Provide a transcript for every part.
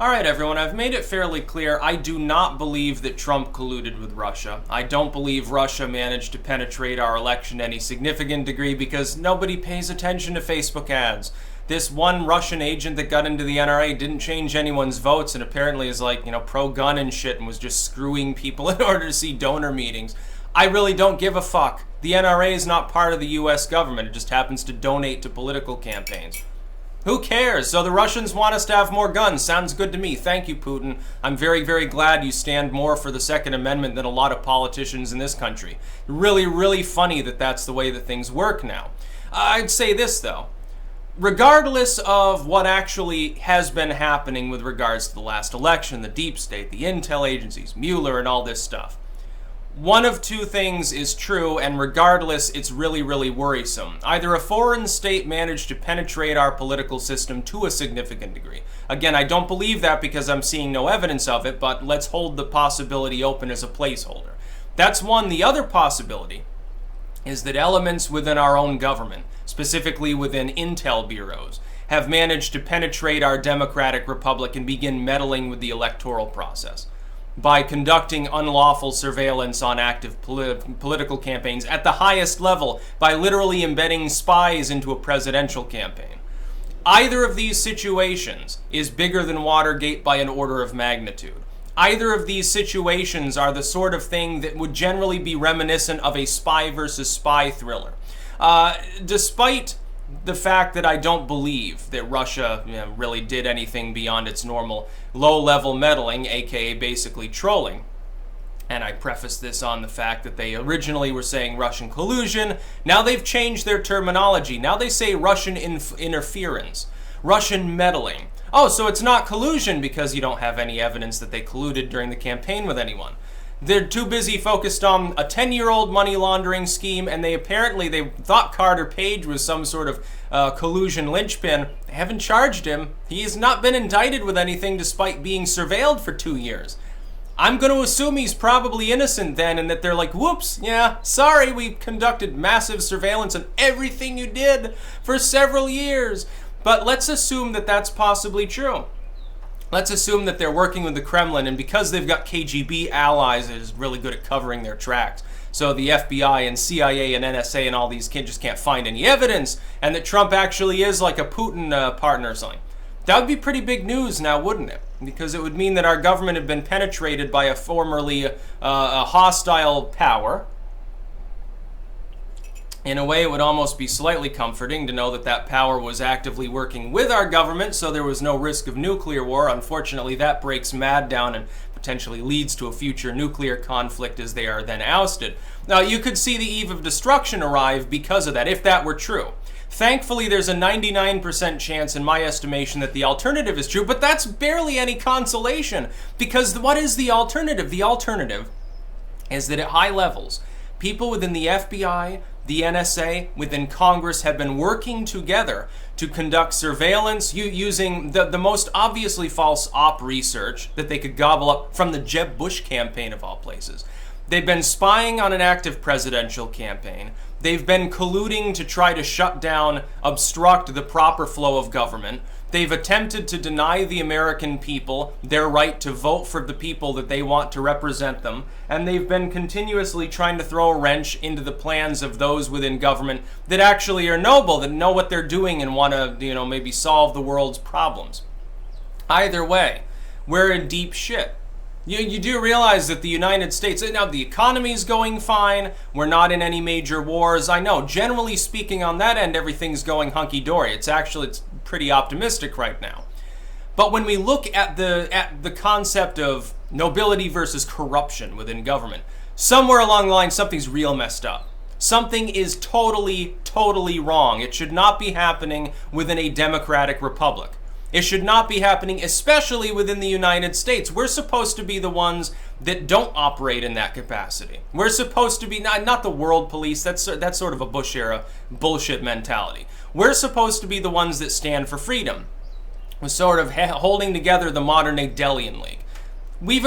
All right, everyone, I've made it fairly clear I do not believe that Trump colluded with Russia. I don't believe Russia managed to penetrate our election to any significant degree because nobody pays attention to Facebook ads. This one Russian agent that got into the NRA didn't change anyone's votes and apparently is like, pro-gun and shit and was just screwing people in order to see donor meetings. I really don't give a fuck. The NRA is not part of the US government. It just happens to donate to political campaigns. Who cares? So the Russians want us to have more guns. Sounds good to me. Thank you, Putin. I'm very, very glad you stand more for the Second Amendment than a lot of politicians in this country. Really, really funny that that's the way that things work now. I'd say this, though. Regardless of what actually has been happening with regards to the last election, the deep state, the intel agencies, Mueller and all this stuff, one of two things is true, and regardless, it's really, really worrisome. Either a foreign state managed to penetrate our political system to a significant degree. Again, I don't believe that because I'm seeing no evidence of it, but let's hold the possibility open as a placeholder. That's one. The other possibility is that elements within our own government, specifically within intel bureaus, have managed to penetrate our democratic republic and begin meddling with the electoral process by conducting unlawful surveillance on active political campaigns at the highest level, by literally embedding spies into a presidential campaign. Either of these situations is bigger than Watergate by an order of magnitude. Either of these situations are the sort of thing that would generally be reminiscent of a spy versus spy thriller. Despite the fact that I don't believe that Russia really did anything beyond its normal low-level meddling, aka basically trolling. And I preface this on the fact that they originally were saying Russian collusion. Now they've changed their terminology. Now they say Russian interference, Russian meddling. Oh, so it's not collusion because you don't have any evidence that they colluded during the campaign with anyone. They're too busy focused on a 10-year-old money laundering scheme, and they thought Carter Page was some sort of collusion linchpin. They haven't charged him. He has not been indicted with anything despite being surveilled for 2 years. I'm going to assume he's probably innocent then, and that they're like, whoops, yeah, sorry, we conducted massive surveillance on everything you did for several years. But let's assume that that's possibly true. Let's assume that they're working with the Kremlin, and because they've got KGB allies that is really good at covering their tracks, so the FBI and CIA and NSA and all these kids just can't find any evidence, and that Trump actually is like a Putin partner or something. That would be pretty big news now, wouldn't it? Because it would mean that our government had been penetrated by a formerly a hostile power. In a way, it would almost be slightly comforting to know that that power was actively working with our government, so there was no risk of nuclear war. Unfortunately, that breaks MAD down and potentially leads to a future nuclear conflict as they are then ousted. Now, you could see the eve of destruction arrive because of that, if that were true. Thankfully, there's a 99% chance, in my estimation, that the alternative is true, but that's barely any consolation, because what is the alternative? The alternative is that at high levels, people within the FBI, the NSA, within Congress have been working together to conduct surveillance using the most obviously false op research that they could gobble up from the Jeb Bush campaign of all places. They've been spying on an active presidential campaign. They've been colluding to try to shut down, obstruct the proper flow of government. They've attempted to deny the American people their right to vote for the people that they want to represent them. And they've been continuously trying to throw a wrench into the plans of those within government that actually are noble, that know what they're doing and want to, maybe solve the world's problems. Either way, we're in deep shit. You do realize that the United States, now the economy's going fine, we're not in any major wars. I know, generally speaking on that end, everything's going hunky-dory. It's pretty optimistic right now. But when we look at the concept of nobility versus corruption within government, somewhere along the line, something's real messed up. Something is totally, totally wrong. It should not be happening within a democratic republic. It should not be happening, especially within the United States. We're supposed to be the ones that don't operate in that capacity. We're supposed to be, not the world police, that's sort of a Bush era bullshit mentality. We're supposed to be the ones that stand for freedom. We're sort of holding together the modern day Delian League. We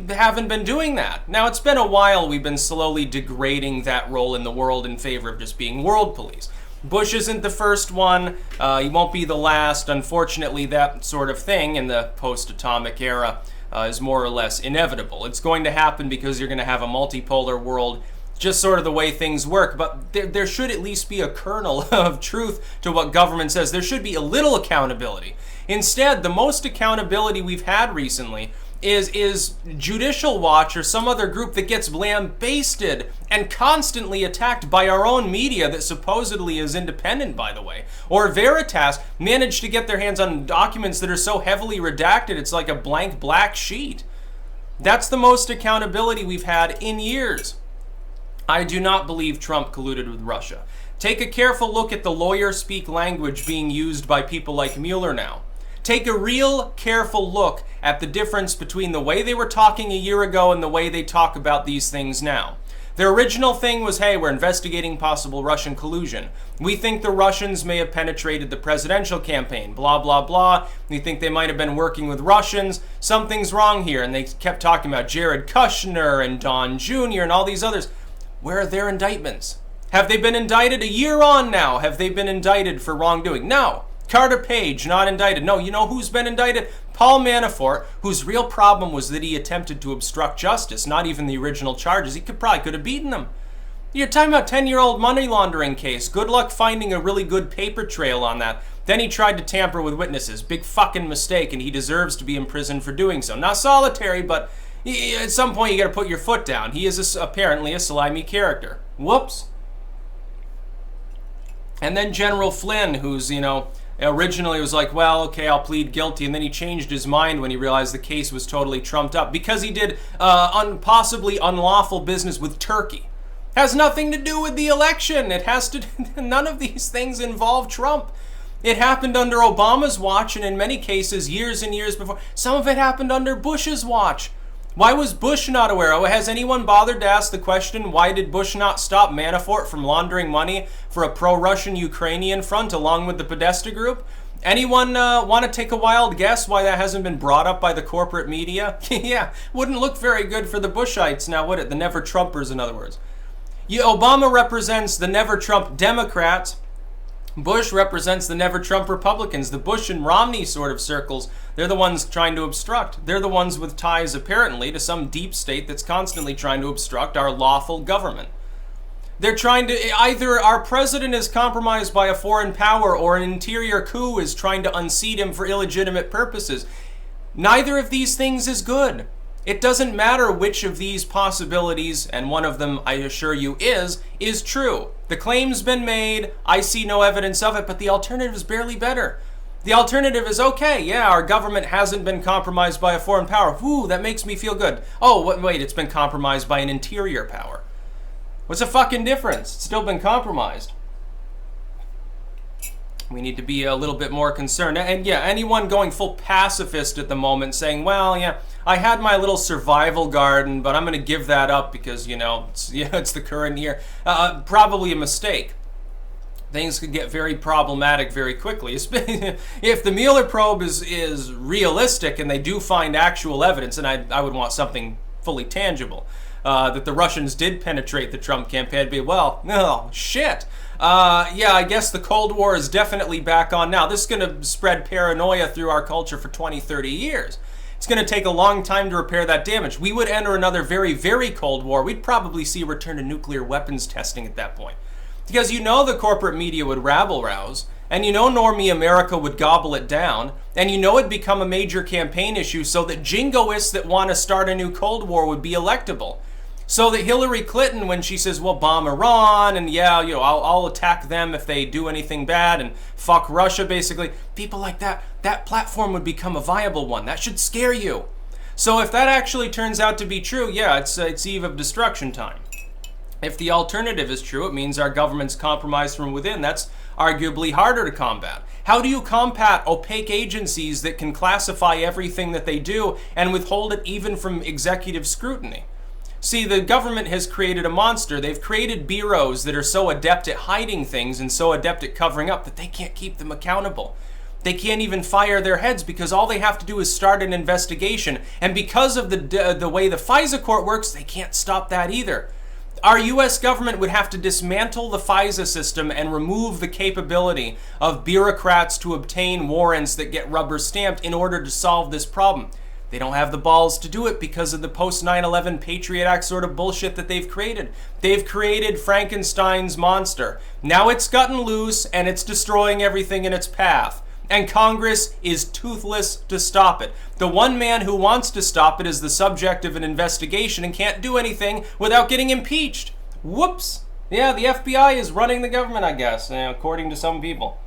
haven't been doing that. Now, it's been a while we've been slowly degrading that role in the world in favor of just being world police. Bush isn't the first one. He won't be the last. Unfortunately, that sort of thing in the post-atomic era is more or less inevitable. It's going to happen because you're going to have a multipolar world, just sort of the way things work. But there should at least be a kernel of truth to what government says. There should be a little accountability. Instead, the most accountability we've had recently is Judicial Watch or some other group that gets lambasted and constantly attacked by our own media that supposedly is independent, by the way. Or Veritas managed to get their hands on documents that are so heavily redacted it's like a blank black sheet. That's the most accountability we've had in years. I do not believe Trump colluded with Russia. Take a careful look at the lawyer-speak language being used by people like Mueller now. Take a real careful look at the difference between the way they were talking a year ago and the way they talk about these things now. Their original thing was, hey, we're investigating possible Russian collusion. We think the Russians may have penetrated the presidential campaign, blah, blah, blah. We think they might have been working with Russians. Something's wrong here. And they kept talking about Jared Kushner and Don Jr. and all these others. Where are their indictments? Have they been indicted? A year on now, have they been indicted for wrongdoing? No. Carter Page, not indicted. No, you know who's been indicted? Paul Manafort, whose real problem was that he attempted to obstruct justice, not even the original charges. He probably could have beaten them. You're talking about 10-year-old money laundering case. Good luck finding a really good paper trail on that. Then he tried to tamper with witnesses. Big fucking mistake, and he deserves to be imprisoned for doing so. Not solitary, but at some point you gotta put your foot down. He is apparently a slimy character. Whoops. And then General Flynn, who's, originally was like, well, okay, I'll plead guilty, and then he changed his mind when he realized the case was totally trumped up because he did possibly unlawful business with Turkey. Has nothing to do with the election. It has to. None of these things involve Trump. It happened under Obama's watch, and in many cases, years and years before. Some of it happened under Bush's watch. Why was Bush not aware? Has anyone bothered to ask the question, why did Bush not stop Manafort from laundering money for a pro-Russian Ukrainian front along with the Podesta group? Anyone want to take a wild guess why that hasn't been brought up by the corporate media? Yeah, wouldn't look very good for the Bushites now, would it? The never-Trumpers, in other words. Obama represents the never-Trump Democrats. Bush represents the never-Trump Republicans. The Bush and Romney sort of circles, they're the ones trying to obstruct. They're the ones with ties, apparently, to some deep state that's constantly trying to obstruct our lawful government. They're trying to, either our president is compromised by a foreign power or an interior coup is trying to unseat him for illegitimate purposes. Neither of these things is good. It doesn't matter which of these possibilities, and one of them, I assure you, is true. The claim's been made, I see no evidence of it, but the alternative is barely better. The alternative is, okay, yeah, our government hasn't been compromised by a foreign power. Whew, that makes me feel good. Oh, wait, it's been compromised by an interior power. What's the fucking difference? It's still been compromised. We need to be a little bit more concerned. And yeah, anyone going full pacifist at the moment saying, well, yeah, I had my little survival garden, but I'm going to give that up because, it's the current year. Probably a mistake. Things could get very problematic very quickly. If the Mueller probe is realistic and they do find actual evidence, and I would want something fully tangible, that the Russians did penetrate the Trump campaign, it'd be, well, oh, shit. Yeah, I guess the Cold War is definitely back on now. This is going to spread paranoia through our culture for 20, 30 years. It's going to take a long time to repair that damage. We would enter another very, very Cold War. We'd probably see a return to nuclear weapons testing at that point. Because the corporate media would rabble-rouse, and normie America would gobble it down, and it'd become a major campaign issue so that jingoists that want to start a new Cold War would be electable. So that Hillary Clinton, when she says, well, bomb Iran, and yeah, I'll attack them if they do anything bad, and fuck Russia, basically, people like that platform would become a viable one. That should scare you. So if that actually turns out to be true, yeah, it's eve of destruction time. If the alternative is true, it means our government's compromised from within. That's arguably harder to combat. How do you combat opaque agencies that can classify everything that they do and withhold it even from executive scrutiny? See, the government has created a monster. They've created bureaus that are so adept at hiding things and so adept at covering up that they can't keep them accountable. They can't even fire their heads because all they have to do is start an investigation. And because of the way the FISA court works, they can't stop that either. Our US government would have to dismantle the FISA system and remove the capability of bureaucrats to obtain warrants that get rubber stamped in order to solve this problem. They don't have the balls to do it because of the post 9/11 Patriot Act sort of bullshit that they've created. They've created Frankenstein's monster. Now it's gotten loose and it's destroying everything in its path. And Congress is toothless to stop it. The one man who wants to stop it is the subject of an investigation and can't do anything without getting impeached. Whoops. Yeah, the FBI is running the government, I guess, according to some people.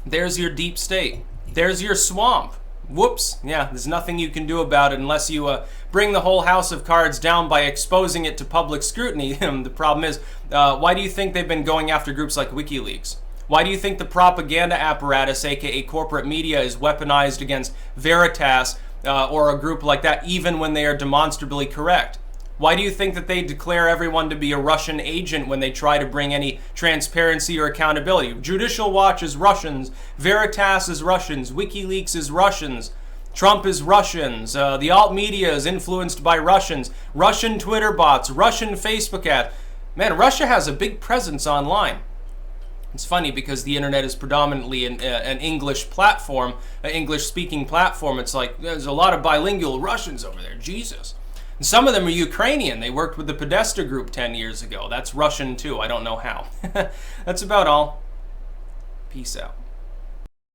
There's your deep state. There's your swamp. Whoops. Yeah, there's nothing you can do about it unless you bring the whole house of cards down by exposing it to public scrutiny. The problem is, why do you think they've been going after groups like WikiLeaks? Why do you think the propaganda apparatus, aka corporate media, is weaponized against Veritas or a group like that, even when they are demonstrably correct? Why do you think that they declare everyone to be a Russian agent when they try to bring any transparency or accountability? Judicial Watch is Russians, Veritas is Russians, WikiLeaks is Russians, Trump is Russians, the alt media is influenced by Russians, Russian Twitter bots, Russian Facebook ads. Man, Russia has a big presence online. It's funny because the internet is predominantly an English platform, an English-speaking platform. It's like there's a lot of bilingual Russians over there. Jesus. And some of them are Ukrainian. They worked with the Podesta group 10 years ago. That's Russian too. I don't know how. That's about all. Peace out.